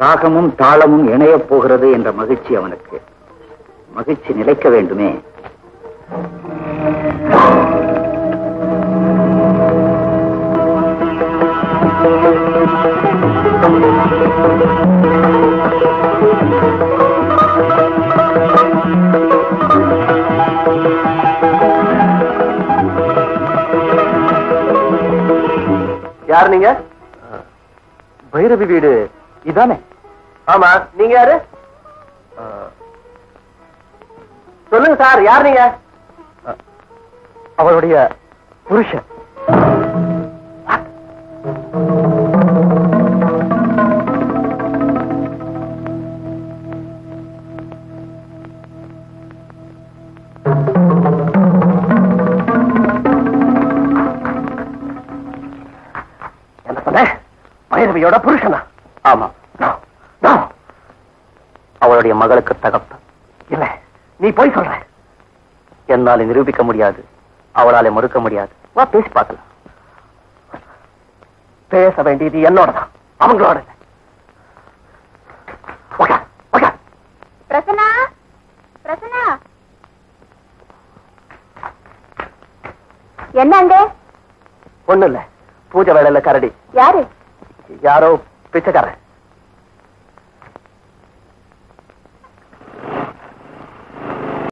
ராகமும் தாளமும் இணையப் போகிறது என்ற மகிழ்ச்சி அவனுக்கு. மகிழ்ச்சி நிலைக்க வேண்டுமே. யாரு நீங்க? பைரவி வீடு இதானே? ஆமா. நீங்க யாரு? சொல்லுங்க சார், யார் நீங்க? அவளுடைய புருஷன். என்ன சொன்ன? பைரவியோட புருஷனா? ஆமா. அவளுடைய மகளுக்கு தகப்பன். இல்ல, நீ போய் சொல்ற. என்னால நிரூபிக்க முடியாது, அவளால மறுக்க முடியாது. வா பேசி பார்க்கலாம். பேச வேண்டியது என்னோடதான், அவங்களோட. பிரசன்னா, பிரசன்னா, என்னங்க? ஒண்ணு இல்ல, பூஜை வேலையில கரடி. யாரு? யாரோ பிச்சைக்காரன்.